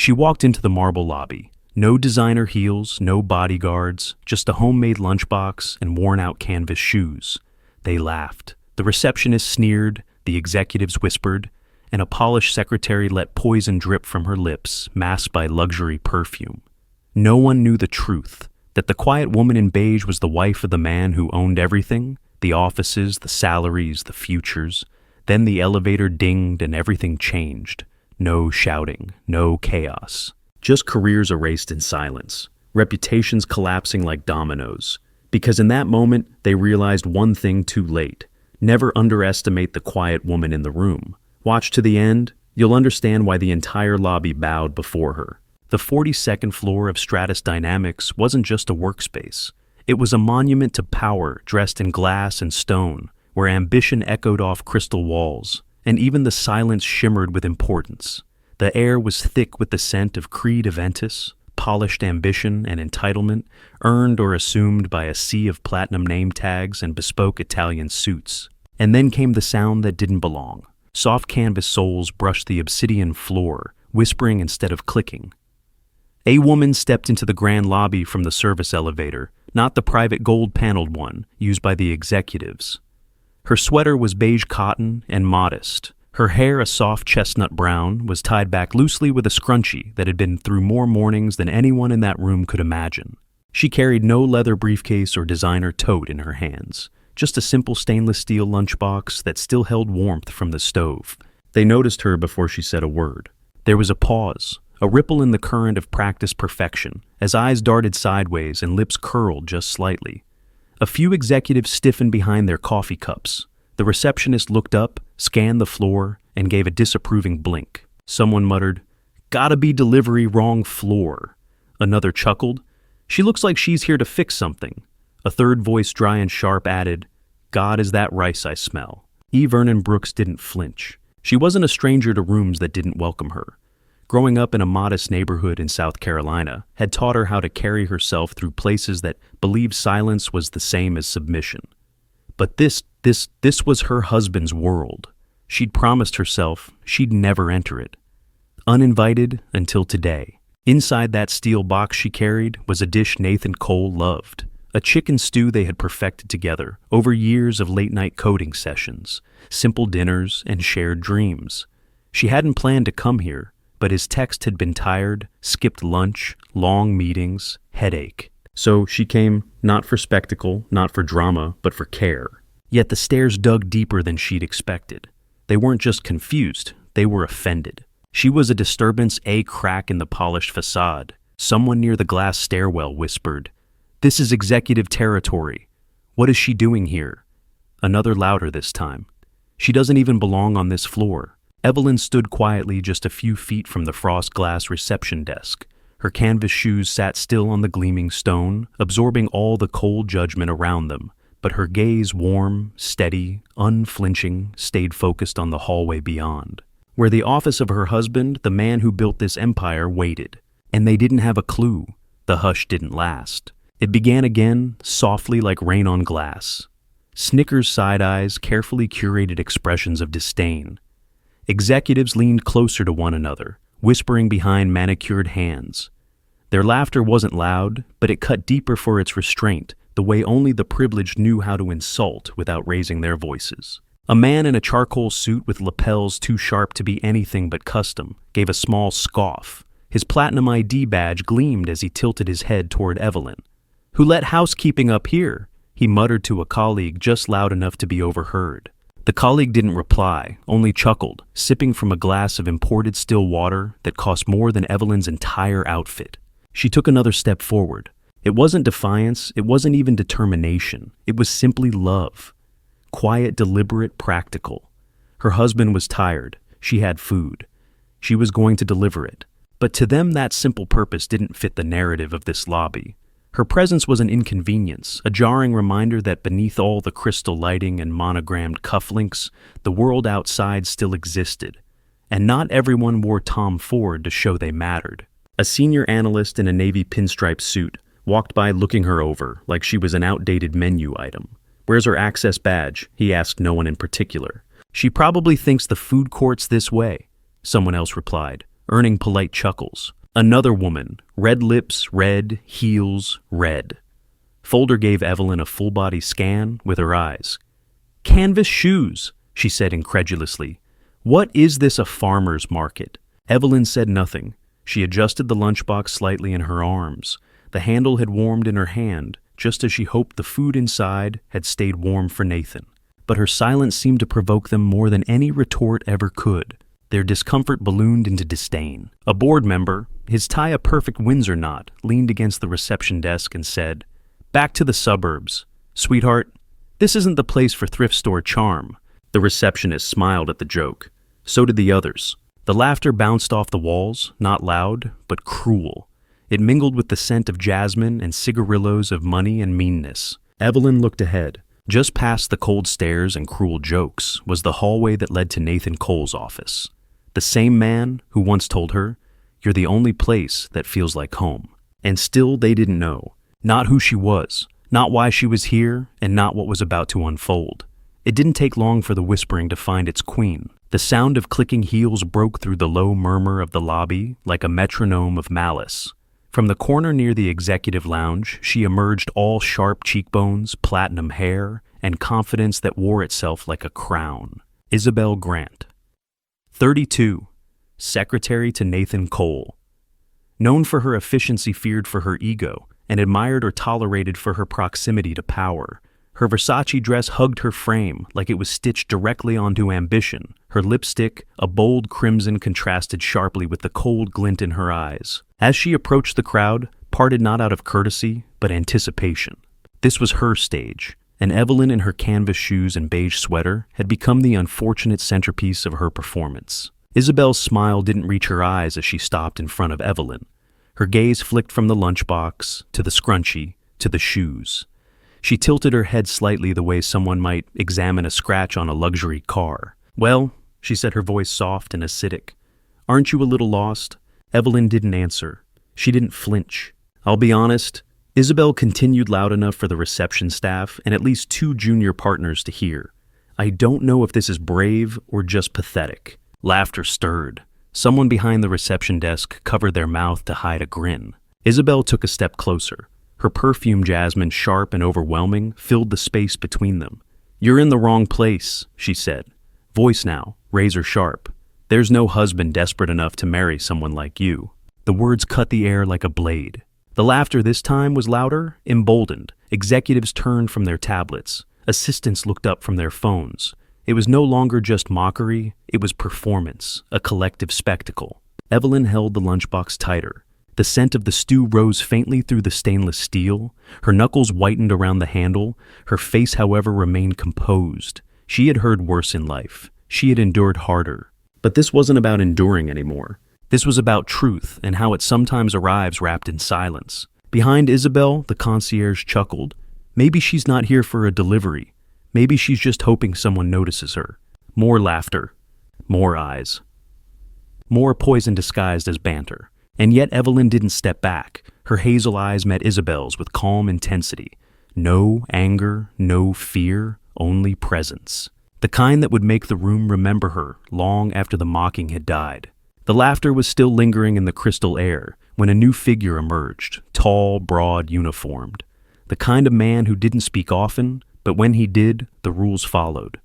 She walked into the marble lobby. No designer heels, no bodyguards, just a homemade lunchbox and worn-out canvas shoes. They laughed. The receptionist sneered, the executives whispered, and a polished secretary let poison drip from her lips, masked by luxury perfume. No one knew the truth, that the quiet woman in beige was the wife of the man who owned everything, the offices, the salaries, the futures. Then the elevator dinged and everything changed. No shouting, no chaos. Just careers erased in silence, reputations collapsing like dominoes. Because in that moment, they realized one thing too late. Never underestimate the quiet woman in the room. Watch to the end, you'll understand why the entire lobby bowed before her. The 42nd floor of Stratus Dynamics wasn't just a workspace. It was a monument to power dressed in glass and stone, where ambition echoed off crystal walls, and even the silence shimmered with importance. The air was thick with the scent of Creed Aventus, polished ambition and entitlement, earned or assumed by a sea of platinum name tags and bespoke Italian suits. And then came the sound that didn't belong. Soft canvas soles brushed the obsidian floor, whispering instead of clicking. A woman stepped into the grand lobby from the service elevator, not the private gold-paneled one used by the executives. Her sweater was beige cotton and modest. Her hair, a soft chestnut brown, was tied back loosely with a scrunchie that had been through more mornings than anyone in that room could imagine. She carried no leather briefcase or designer tote in her hands, just a simple stainless steel lunchbox that still held warmth from the stove. They noticed her before she said a word. There was a pause, a ripple in the current of practiced perfection, as eyes darted sideways and lips curled just slightly. A few executives stiffened behind their coffee cups. The receptionist looked up, scanned the floor, and gave a disapproving blink. Someone muttered, "Gotta be delivery, wrong floor." Another chuckled, "She looks like she's here to fix something." A third voice, dry and sharp, added, "God, is that rice I smell." E. Vernon Brooks didn't flinch. She wasn't a stranger to rooms that didn't welcome her. Growing up in a modest neighborhood in South Carolina had taught her how to carry herself through places that believed silence was the same as submission. But this was her husband's world. She'd promised herself she'd never enter it. Uninvited until today. Inside that steel box she carried was a dish Nathan Cole loved. A chicken stew they had perfected together over years of late-night coding sessions, simple dinners, and shared dreams. She hadn't planned to come here, but his text had been tired, skipped lunch, long meetings, headache. So she came, not for spectacle, not for drama, but for care. Yet the stares dug deeper than she'd expected. They weren't just confused, they were offended. She was a disturbance, a crack in the polished facade. Someone near the glass stairwell whispered, "This is executive territory. What is she doing here?" Another louder this time. "She doesn't even belong on this floor." Evelyn stood quietly just a few feet from the frost glass reception desk. Her canvas shoes sat still on the gleaming stone, absorbing all the cold judgment around them, but her gaze, warm, steady, unflinching, stayed focused on the hallway beyond, where the office of her husband, the man who built this empire, waited. And they didn't have a clue. The hush didn't last. It began again, softly like rain on glass. Snickers side eyes, carefully curated expressions of disdain. Executives leaned closer to one another, whispering behind manicured hands. Their laughter wasn't loud, but it cut deeper for its restraint, the way only the privileged knew how to insult without raising their voices. A man in a charcoal suit with lapels too sharp to be anything but custom gave a small scoff. His platinum ID badge gleamed as he tilted his head toward Evelyn. "Who let housekeeping up here?" he muttered to a colleague just loud enough to be overheard. The colleague didn't reply, only chuckled, sipping from a glass of imported still water that cost more than Evelyn's entire outfit. She took another step forward. It wasn't defiance, it wasn't even determination. It was simply love. Quiet, deliberate, practical. Her husband was tired. She had food. She was going to deliver it. But to them, that simple purpose didn't fit the narrative of this lobby. Her presence was an inconvenience, a jarring reminder that beneath all the crystal lighting and monogrammed cufflinks, the world outside still existed. And not everyone wore Tom Ford to show they mattered. A senior analyst in a navy pinstripe suit walked by looking her over like she was an outdated menu item. "Where's her access badge?" he asked no one in particular. "She probably thinks the food court's this way," someone else replied. earning polite chuckles. Another woman, red lips, red, heels, red. Folder gave Evelyn a full-body scan with her eyes. "Canvas shoes," she said incredulously. "What is this, a farmer's market?" Evelyn said nothing. She adjusted the lunchbox slightly in her arms. The handle had warmed in her hand, just as she hoped the food inside had stayed warm for Nathan. But her silence seemed to provoke them more than any retort ever could. Their discomfort ballooned into disdain. A board member, his tie a perfect Windsor knot, leaned against the reception desk and said, "Back to the suburbs. Sweetheart, this isn't the place for thrift store charm." The receptionist smiled at the joke. So did the others. The laughter bounced off the walls, not loud, but cruel. It mingled with the scent of jasmine and cigarillos of money and meanness. Evelyn looked ahead. Just past the cold stares and cruel jokes was the hallway that led to Nathan Cole's office. The same man who once told her, "You're the only place that feels like home." And still they didn't know. Not who she was, not why she was here, and not what was about to unfold. It didn't take long for the whispering to find its queen. The sound of clicking heels broke through the low murmur of the lobby like a metronome of malice. From the corner near the executive lounge, she emerged all sharp cheekbones, platinum hair, and confidence that wore itself like a crown. Isabel Grant. 32, secretary to Nathan Cole. Known for her efficiency, feared for her ego, and admired or tolerated for her proximity to power. Her Versace dress hugged her frame like it was stitched directly onto ambition. Her lipstick, a bold crimson, contrasted sharply with the cold glint in her eyes. As she approached the crowd, parted not out of courtesy, but anticipation. This was her stage, and Evelyn in her canvas shoes and beige sweater had become the unfortunate centerpiece of her performance. Isabel's smile didn't reach her eyes as she stopped in front of Evelyn. Her gaze flicked from the lunchbox, to the scrunchie, to the shoes. She tilted her head slightly the way someone might examine a scratch on a luxury car. "Well," she said, her voice soft and acidic, "aren't you a little lost?" Evelyn didn't answer. She didn't flinch. "I'll be honest," Isabel continued loud enough for the reception staff and at least 2 junior partners to hear. "I don't know if this is brave or just pathetic." Laughter stirred. Someone behind the reception desk covered their mouth to hide a grin. Isabel took a step closer. Her perfume, jasmine, sharp and overwhelming, filled the space between them. "You're in the wrong place," she said. Voice now, razor sharp. "There's no husband desperate enough to marry someone like you." The words cut the air like a blade. The laughter this time was louder, emboldened. Executives turned from their tablets. Assistants looked up from their phones. It was no longer just mockery, it was performance, a collective spectacle. Evelyn held the lunchbox tighter. The scent of the stew rose faintly through the stainless steel. Her knuckles whitened around the handle. Her face, however, remained composed. She had heard worse in life. She had endured harder. But this wasn't about enduring anymore. This was about truth and how it sometimes arrives wrapped in silence. Behind Isabel, the concierge chuckled. Maybe she's not here for a delivery. Maybe she's just hoping someone notices her. More laughter. More eyes. More poison disguised as banter. And yet Evelyn didn't step back. Her hazel eyes met Isabel's with calm intensity. No anger, no fear, only presence. The kind that would make the room remember her long after the mocking had died. The laughter was still lingering in the crystal air when a new figure emerged, tall, broad, uniformed. The kind of man who didn't speak often, but when he did, the rules followed.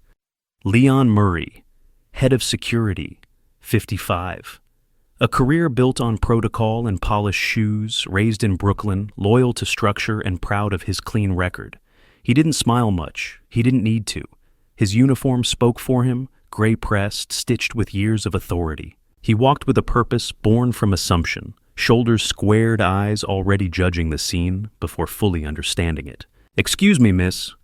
Leon Murray, head of security, 55. A career built on protocol and polished shoes, raised in Brooklyn, loyal to structure and proud of his clean record. He didn't smile much. He didn't need to. His uniform spoke for him, gray-pressed, stitched with years of authority. He walked with a purpose born from assumption, shoulders squared, eyes already judging the scene before fully understanding it. "Excuse me, miss,"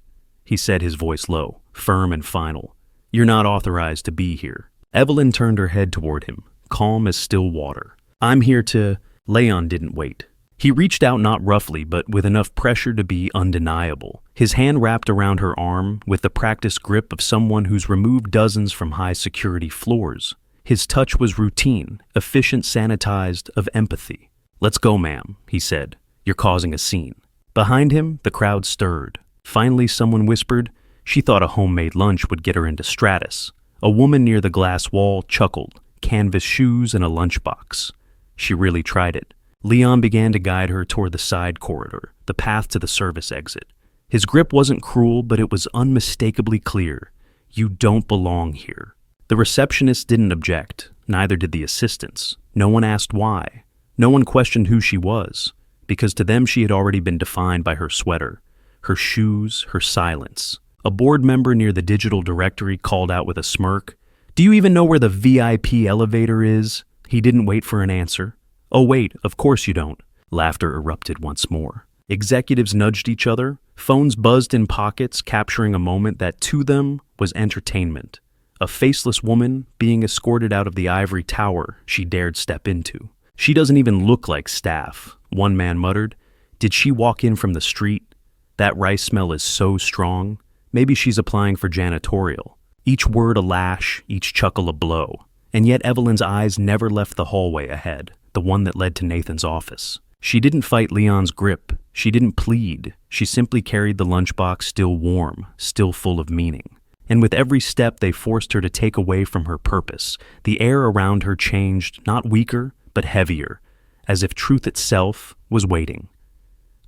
he said, his voice low, firm and final. "You're not authorized to be here." Evelyn turned her head toward him, calm as still water. "I'm here to—" Leon didn't wait. He reached out not roughly, but with enough pressure to be undeniable. His hand wrapped around her arm with the practiced grip of someone who's removed dozens from high-security floors. His touch was routine, efficient, sanitized, of empathy. "Let's go, ma'am," he said. "You're causing a scene." Behind him, the crowd stirred. Finally, someone whispered, she thought a homemade lunch would get her into Stratus. A woman near the glass wall chuckled. canvas shoes, and a lunchbox. She really tried it. Leon began to guide her toward the side corridor, the path to the service exit. His grip wasn't cruel, but it was unmistakably clear. You don't belong here. The receptionist didn't object, neither did the assistants. No one asked why. No one questioned who she was, because to them she had already been defined by her sweater, her shoes, her silence. A board member near the digital directory called out with a smirk, "Do you even know where the VIP elevator is?" He didn't wait for an answer. "Oh wait, of course you don't." Laughter erupted once more. Executives nudged each other. Phones buzzed in pockets, capturing a moment that to them was entertainment. A faceless woman being escorted out of the ivory tower she dared step into. "She doesn't even look like staff," one man muttered. "Did she walk in from the street? That rice smell is so strong. Maybe she's applying for janitorial." Each word a lash, each chuckle a blow. And yet Evelyn's eyes never left the hallway ahead, the one that led to Nathan's office. She didn't fight Leon's grip. She didn't plead. She simply carried the lunchbox still warm, still full of meaning. And with every step they forced her to take away from her purpose, the air around her changed, not weaker, but heavier, as if truth itself was waiting.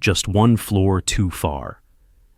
Just one floor too far.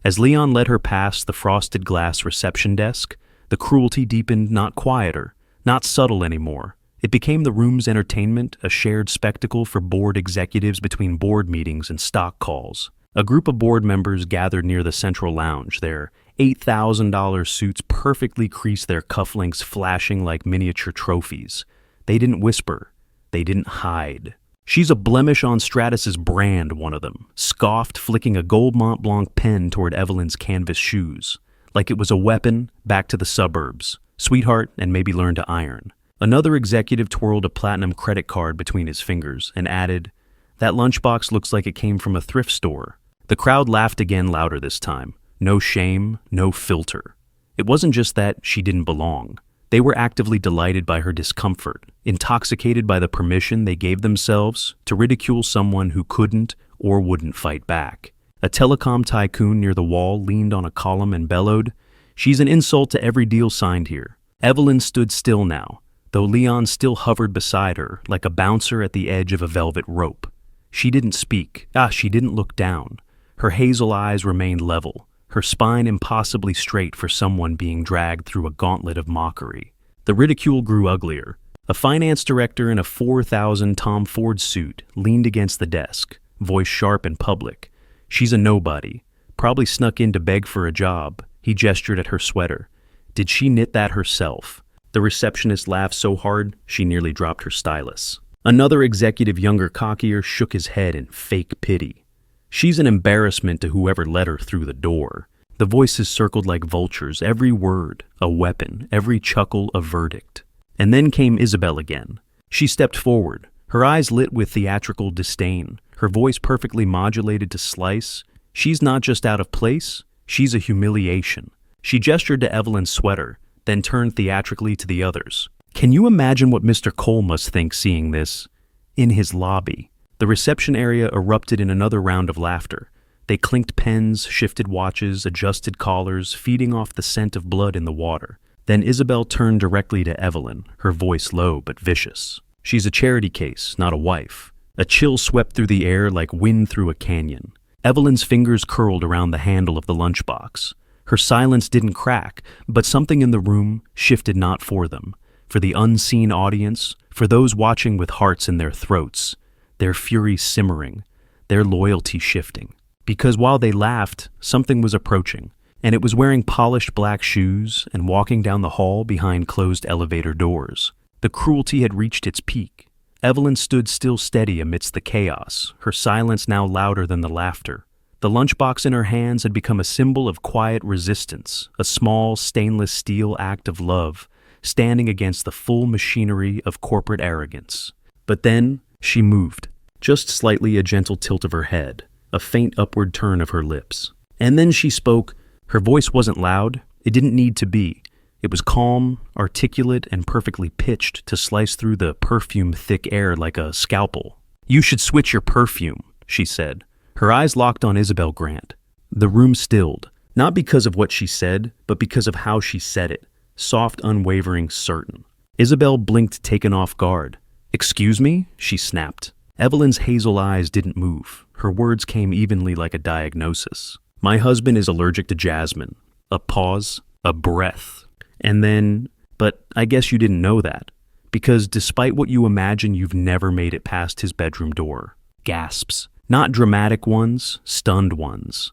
As Leon led her past the frosted glass reception desk, the cruelty deepened, not quieter, not subtle anymore. It became the room's entertainment, a shared spectacle for board executives between board meetings and stock calls. A group of board members gathered near the central lounge, their $8,000 suits perfectly creased, their cufflinks flashing like miniature trophies. They didn't whisper. They didn't hide. "She's a blemish on Stratus's brand," one of them scoffed, flicking a gold Mont Blanc pen toward Evelyn's canvas shoes, like it was a weapon back to the suburbs. "Sweetheart, and maybe learn to iron." Another executive twirled a platinum credit card between his fingers and added, "That lunchbox looks like it came from a thrift store." The crowd laughed again, louder this time. No shame, no filter. It wasn't just that she didn't belong. They were actively delighted by her discomfort, intoxicated by the permission they gave themselves to ridicule someone who couldn't or wouldn't fight back. A telecom tycoon near the wall leaned on a column and bellowed, "She's an insult to every deal signed here." Evelyn stood still now, though Leon still hovered beside her like a bouncer at the edge of a velvet rope. She didn't speak. She didn't look down. Her hazel eyes remained level, her spine impossibly straight for someone being dragged through a gauntlet of mockery. The ridicule grew uglier. A finance director in a 4,000 Tom Ford suit leaned against the desk, voice sharp and public. "She's a nobody. Probably snuck in to beg for a job." He gestured at her sweater. "Did she knit that herself?" The receptionist laughed so hard she nearly dropped her stylus. Another executive, younger, cockier, shook his head in fake pity. "She's an embarrassment to whoever let her through the door." The voices circled like vultures, every word a weapon, every chuckle a verdict. And then came Isabel again. She stepped forward, her eyes lit with theatrical disdain, her voice perfectly modulated to slice. "She's not just out of place, she's a humiliation." She gestured to Evelyn's sweater, then turned theatrically to the others. "Can you imagine what Mr. Cole must think seeing this? In his lobby." The reception area erupted in another round of laughter. They clinked pens, shifted watches, adjusted collars, feeding off the scent of blood in the water. Then Isabel turned directly to Evelyn, her voice low but vicious. "She's a charity case, not a wife." A chill swept through the air like wind through a canyon. Evelyn's fingers curled around the handle of the lunchbox. Her silence didn't crack, but something in the room shifted, not for them, for the unseen audience, for those watching with hearts in their throats, their fury simmering, their loyalty shifting. Because while they laughed, something was approaching, and it was wearing polished black shoes and walking down the hall behind closed elevator doors. The cruelty had reached its peak. Evelyn stood still steady amidst the chaos, her silence now louder than the laughter. The lunchbox in her hands had become a symbol of quiet resistance, a small stainless steel act of love, standing against the full machinery of corporate arrogance. But then she moved, just slightly, a gentle tilt of her head, a faint upward turn of her lips. And then she spoke. Her voice wasn't loud. It didn't need to be. It was calm, articulate, and perfectly pitched to slice through the perfume-thick air like a scalpel. "You should switch your perfume," she said. Her eyes locked on Isabel Grant. The room stilled, not because of what she said, but because of how she said it, soft, unwavering, certain. Isabel blinked, taken off guard. "Excuse me?" she snapped. Evelyn's hazel eyes didn't move. Her words came evenly like a diagnosis. "My husband is allergic to jasmine." A pause, a breath. And then, "But I guess you didn't know that. Because despite what you imagine, you've never made it past his bedroom door." Gasps. Not dramatic ones, stunned ones.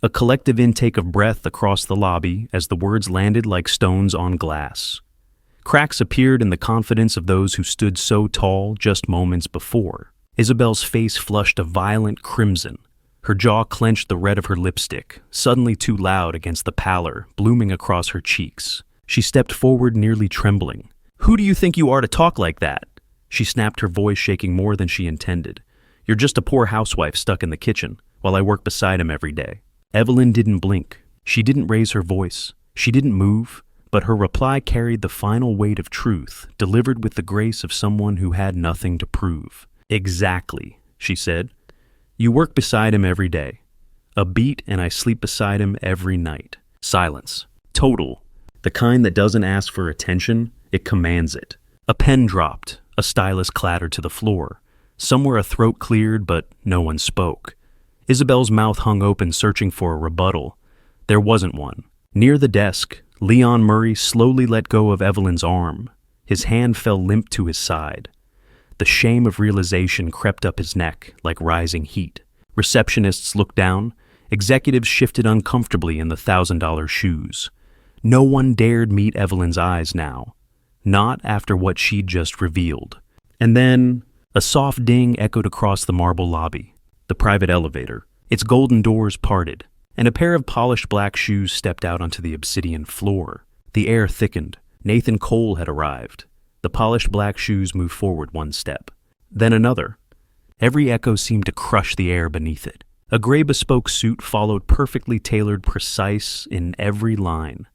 A collective intake of breath across the lobby as the words landed like stones on glass. Cracks appeared in the confidence of those who stood so tall just moments before. Isabel's face flushed a violent crimson. Her jaw clenched the red of her lipstick, suddenly too loud against the pallor blooming across her cheeks. She stepped forward, nearly trembling. "Who do you think you are to talk like that?" She snapped, her voice shaking more than she intended. "You're just a poor housewife stuck in the kitchen, while I work beside him every day." Evelyn didn't blink. She didn't raise her voice. She didn't move, but her reply carried the final weight of truth, delivered with the grace of someone who had nothing to prove. "Exactly," she said. "You work beside him every day. A beat, and I sleep beside him every night." Silence. Total. The kind that doesn't ask for attention, it commands it. A pen dropped. A stylus clattered to the floor. Somewhere a throat cleared, but no one spoke. Isabel's mouth hung open, searching for a rebuttal. There wasn't one. Near the desk, Leon Murray slowly let go of Evelyn's arm. His hand fell limp to his side. The shame of realization crept up his neck like rising heat. Receptionists looked down. Executives shifted uncomfortably in the $1,000 shoes. No one dared meet Evelyn's eyes now. Not after what she'd just revealed. And then a soft ding echoed across the marble lobby. The private elevator. Its golden doors parted, and a pair of polished black shoes stepped out onto the obsidian floor. The air thickened. Nathan Cole had arrived. The polished black shoes moved forward one step, then another. Every echo seemed to crush the air beneath it. A gray bespoke suit followed, perfectly tailored, precise in every line.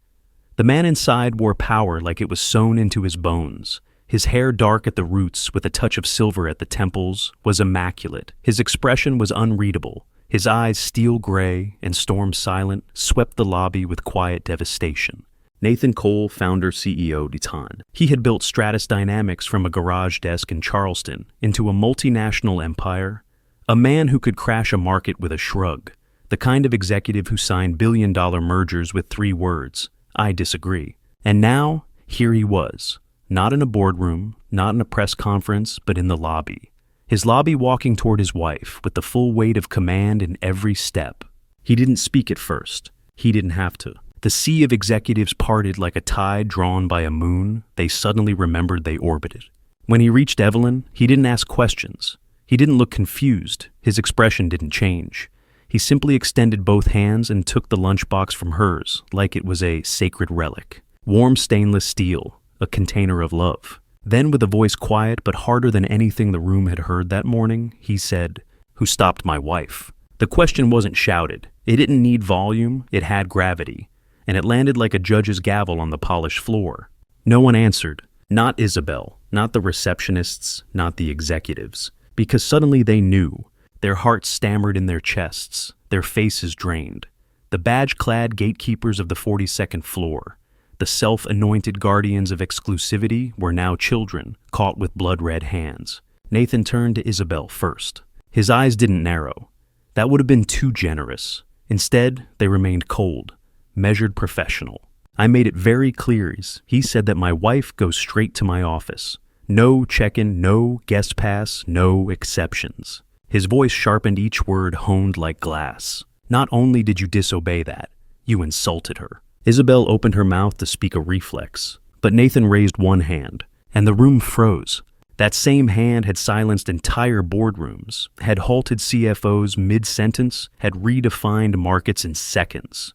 The man inside wore power like it was sewn into his bones. His hair, dark at the roots with a touch of silver at the temples, was immaculate. His expression was unreadable. His eyes, steel gray and storm silent, swept the lobby with quiet devastation. Nathan Cole, founder CEO Deton. He had built Stratus Dynamics from a garage desk in Charleston into a multinational empire. A man who could crash a market with a shrug. The kind of executive who signed billion-dollar mergers with 3 words, "I disagree." And now, here he was. Not in a boardroom, not in a press conference, but in the lobby. His lobby, walking toward his wife with the full weight of command in every step. He didn't speak at first. He didn't have to. The sea of executives parted like a tide drawn by a moon they suddenly remembered they orbited. When he reached Evelyn, he didn't ask questions. He didn't look confused. His expression didn't change. He simply extended both hands and took the lunchbox from hers like it was a sacred relic. Warm stainless steel, a container of love. Then, with a voice quiet but harder than anything the room had heard that morning, he said, "Who stopped my wife?" The question wasn't shouted. It didn't need volume. It had gravity. And it landed like a judge's gavel on the polished floor. No one answered. Not Isabel, not the receptionists, not the executives. Because suddenly they knew. Their hearts stammered in their chests, their faces drained. The badge-clad gatekeepers of the 42nd floor, the self-anointed guardians of exclusivity, were now children, caught with blood-red hands. Nathan turned to Isabel first. His eyes didn't narrow. That would have been too generous. Instead, they remained cold. Measured, professional. "I made it very clear," he said, "that my wife goes straight to my office. No check-in, no guest pass, no exceptions." His voice sharpened, each word honed like glass. "Not only did you disobey that, you insulted her." Isabel opened her mouth to speak, a reflex, but Nathan raised one hand, and the room froze. That same hand had silenced entire boardrooms, had halted CFOs mid-sentence, had redefined markets in seconds.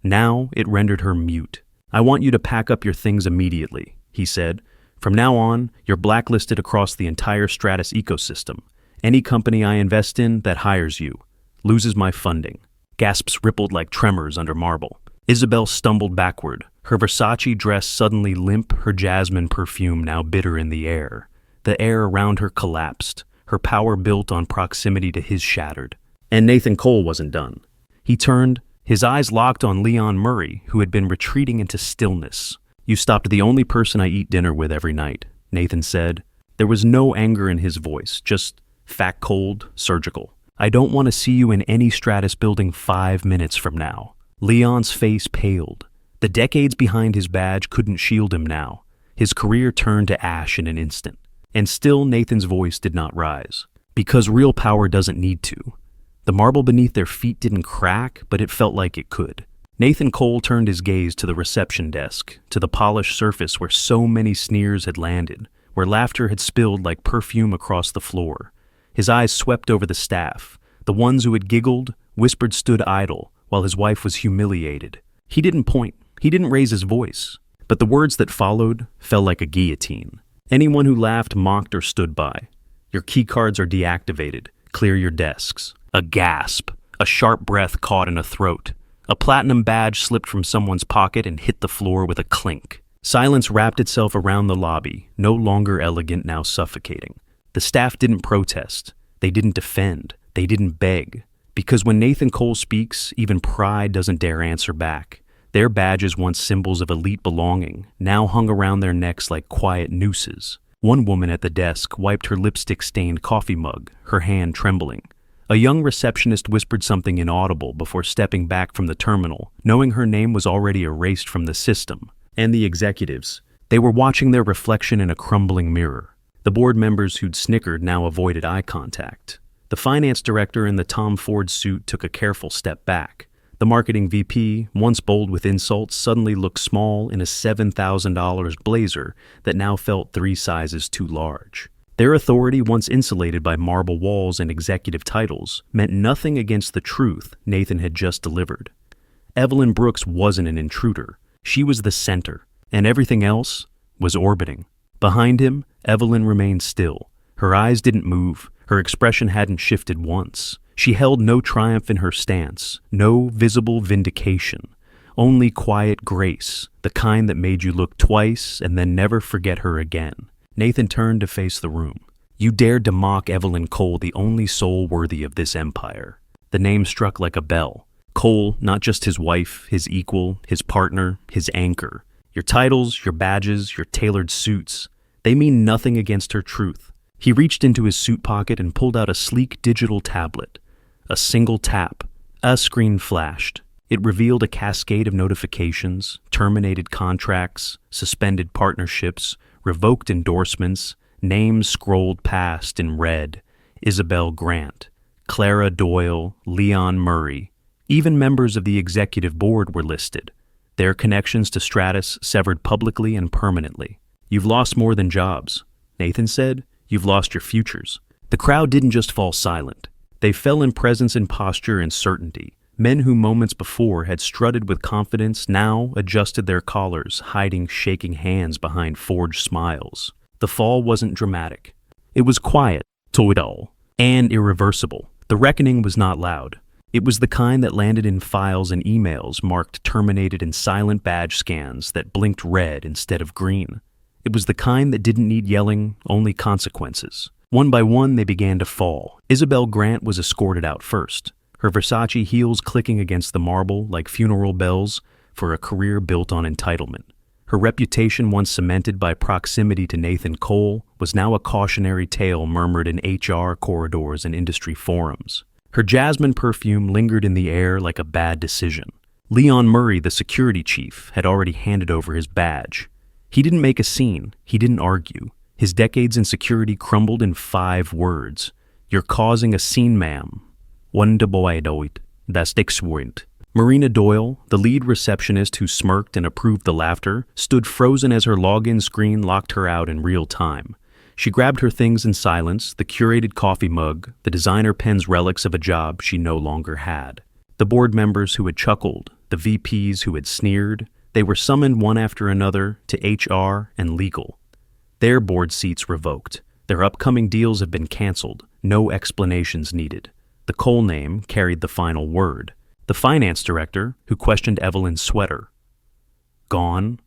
Now it rendered her mute. "I want you to pack up your things immediately," he said. "From now on, you're blacklisted across the entire Stratus ecosystem. Any company I invest in that hires you loses my funding." Gasps rippled like tremors under marble. Isabel stumbled backward, her Versace dress suddenly limp, her jasmine perfume now bitter in the air. The air around her collapsed, her power built on proximity to his shattered. And Nathan Cole wasn't done. He turned, his eyes locked on Leon Murray, who had been retreating into stillness. You stopped the only person I eat dinner with every night, Nathan said. There was no anger in his voice, just fact cold, surgical. I don't want to see you in any Stratus building 5 minutes from now. Leon's face paled. The decades behind his badge couldn't shield him now. His career turned to ash in an instant. And still Nathan's voice did not rise. Because real power doesn't need to. The marble beneath their feet didn't crack, but it felt like it could. Nathan Cole turned his gaze to the reception desk, to the polished surface where so many sneers had landed, where laughter had spilled like perfume across the floor. His eyes swept over the staff. The ones who had giggled, whispered stood idle, while his wife was humiliated. He didn't point. He didn't raise his voice. But the words that followed fell like a guillotine. Anyone who laughed, mocked, or stood by. Your key cards are deactivated. Clear your desks. A gasp. A sharp breath caught in a throat. A platinum badge slipped from someone's pocket and hit the floor with a clink. Silence wrapped itself around the lobby, no longer elegant, now suffocating. The staff didn't protest. They didn't defend. They didn't beg. Because when Nathan Cole speaks, even pride doesn't dare answer back. Their badges, once symbols of elite belonging, now hung around their necks like quiet nooses. One woman at the desk wiped her lipstick-stained coffee mug, her hand trembling. A young receptionist whispered something inaudible before stepping back from the terminal, knowing her name was already erased from the system. And the executives. They were watching their reflection in a crumbling mirror. The board members who'd snickered now avoided eye contact. The finance director in the Tom Ford suit took a careful step back. The marketing VP, once bold with insults, suddenly looked small in a $7,000 blazer that now felt 3 sizes too large. Their authority, once insulated by marble walls and executive titles, meant nothing against the truth Nathan had just delivered. Evelyn Brooks wasn't an intruder. She was the center, and everything else was orbiting. Behind him, Evelyn remained still. Her eyes didn't move. Her expression hadn't shifted once. She held no triumph in her stance, no visible vindication, only quiet grace, the kind that made you look twice and then never forget her again. Nathan turned to face the room. You dared to mock Evelyn Cole, the only soul worthy of this empire. The name struck like a bell. Cole, not just his wife, his equal, his partner, his anchor. Your titles, your badges, your tailored suits, they mean nothing against her truth. He reached into his suit pocket and pulled out a sleek digital tablet. A single tap. A screen flashed. It revealed a cascade of notifications, terminated contracts, suspended partnerships, revoked endorsements, names scrolled past in red. Isabel Grant, Clara Doyle, Leon Murray. Even members of the executive board were listed. Their connections to Stratus severed publicly and permanently. You've lost more than jobs, Nathan said. You've lost your futures. The crowd didn't just fall silent. They fell in presence and posture and certainty. Men who moments before had strutted with confidence now adjusted their collars, hiding shaking hands behind forged smiles. The fall wasn't dramatic. It was quiet, total, and irreversible. The reckoning was not loud. It was the kind that landed in files and emails marked terminated in silent badge scans that blinked red instead of green. It was the kind that didn't need yelling, only consequences. One by one, they began to fall. Isabel Grant was escorted out first, her Versace heels clicking against the marble like funeral bells for a career built on entitlement. Her reputation, once cemented by proximity to Nathan Cole, was now a cautionary tale murmured in HR corridors and industry forums. Her jasmine perfume lingered in the air like a bad decision. Leon Murray, the security chief, had already handed over his badge. He didn't make a scene. He didn't argue. His decades in security crumbled in 5 words. You're causing a scene, ma'am. Wunderboyd, das Dixwint. Marina Doyle, the lead receptionist who smirked and approved the laughter, stood frozen as her login screen locked her out in real time. She grabbed her things in silence, the curated coffee mug, the designer pen's relics of a job she no longer had. The board members who had chuckled, the VPs who had sneered, they were summoned one after another to HR and legal. Their board seats revoked. Their upcoming deals had been canceled. No explanations needed. The Cole name carried the final word. The finance director, who questioned Evelyn's sweater. Gone.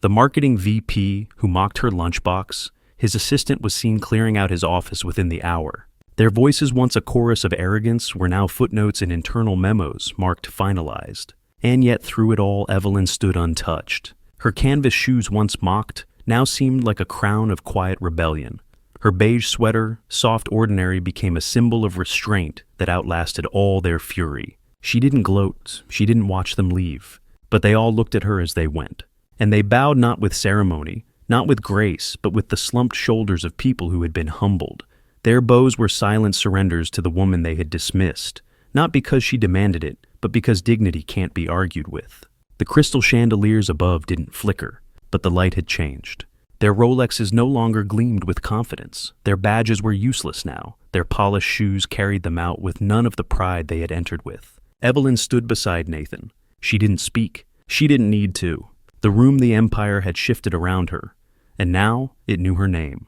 The marketing VP, who mocked her lunchbox. His assistant was seen clearing out his office within the hour. Their voices, once a chorus of arrogance, were now footnotes in internal memos marked finalized. And yet through it all, Evelyn stood untouched. Her canvas shoes, once mocked, now seemed like a crown of quiet rebellion. Her beige sweater, soft ordinary, became a symbol of restraint that outlasted all their fury. She didn't gloat, she didn't watch them leave, but they all looked at her as they went. And they bowed not with ceremony, not with grace, but with the slumped shoulders of people who had been humbled. Their bows were silent surrenders to the woman they had dismissed, not because she demanded it, but because dignity can't be argued with. The crystal chandeliers above didn't flicker, but the light had changed. Their Rolexes no longer gleamed with confidence. Their badges were useless now. Their polished shoes carried them out with none of the pride they had entered with. Evelyn stood beside Nathan. She didn't speak. She didn't need to. The room the Empire had shifted around her, and now it knew her name.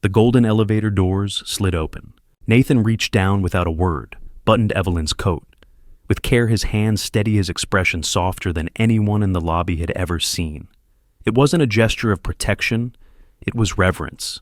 The golden elevator doors slid open. Nathan reached down without a word, buttoned Evelyn's coat. With care, his hands steady, his expression softer than anyone in the lobby had ever seen. It wasn't a gesture of protection, it was reverence.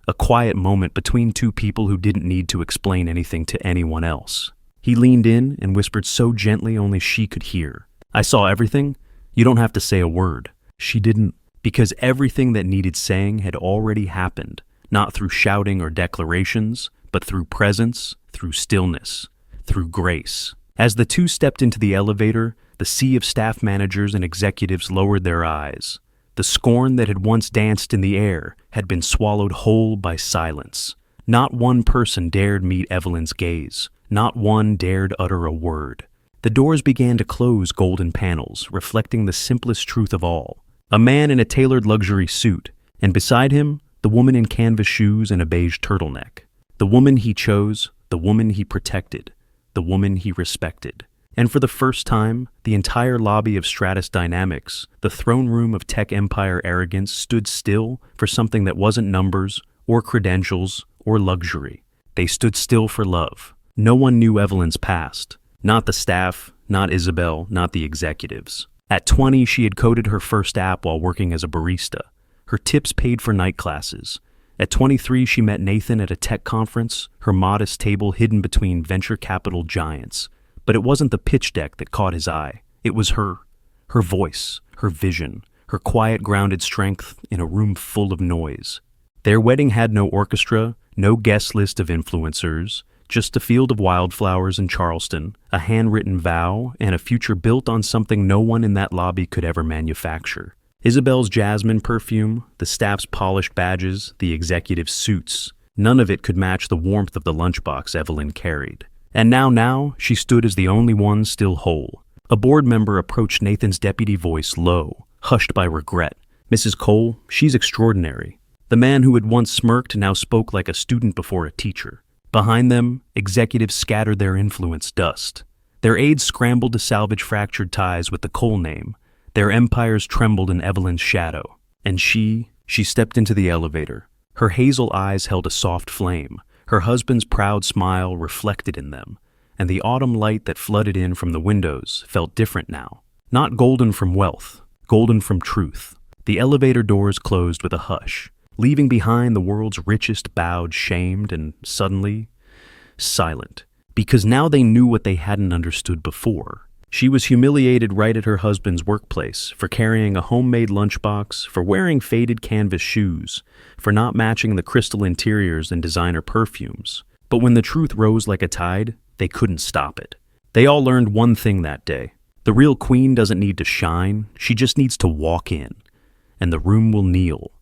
A quiet moment between two people who didn't need to explain anything to anyone else. He leaned in and whispered so gently only she could hear. "I saw everything. You don't have to say a word." She didn't, because everything that needed saying had already happened, not through shouting or declarations, but through presence, through stillness, through grace. As the two stepped into the elevator, the sea of staff managers and executives lowered their eyes. The scorn that had once danced in the air had been swallowed whole by silence. Not one person dared meet Evelyn's gaze. Not one dared utter a word. The doors began to close, golden panels, reflecting the simplest truth of all. A man in a tailored luxury suit, and beside him, the woman in canvas shoes and a beige turtleneck. The woman he chose, the woman he protected, the woman he respected. And for the first time, the entire lobby of Stratus Dynamics, the throne room of tech empire arrogance, stood still for something that wasn't numbers or credentials or luxury. They stood still for love. No one knew Evelyn's past. Not the staff, not Isabel, not the executives. At 20, she had coded her first app while working as a barista. Her tips paid for night classes. At 23, she met Nathan at a tech conference, her modest table hidden between venture capital giants. But it wasn't the pitch deck that caught his eye. It was her. Her voice, her vision, her quiet, grounded strength in a room full of noise. Their wedding had no orchestra, no guest list of influencers, just a field of wildflowers in Charleston, a handwritten vow, and a future built on something no one in that lobby could ever manufacture. Isabel's jasmine perfume, the staff's polished badges, the executive's suits, none of it could match the warmth of the lunchbox Evelyn carried. And now, she stood as the only one still whole. A board member approached Nathan's deputy, voice low, hushed by regret. "Mrs. Cole, she's extraordinary." The man who had once smirked now spoke like a student before a teacher. Behind them, executives scattered their influence dust. Their aides scrambled to salvage fractured ties with the Cole name. Their empires trembled in Evelyn's shadow. And she stepped into the elevator. Her hazel eyes held a soft flame. Her husband's proud smile reflected in them, and the autumn light that flooded in from the windows felt different now. Not golden from wealth, golden from truth. The elevator doors closed with a hush, leaving behind the world's richest bowed, shamed, and suddenly silent, because now they knew what they hadn't understood before. She was humiliated right at her husband's workplace for carrying a homemade lunchbox, for wearing faded canvas shoes, for not matching the crystal interiors and designer perfumes. But when the truth rose like a tide, they couldn't stop it. They all learned one thing that day. The real queen doesn't need to shine, she just needs to walk in, and the room will kneel.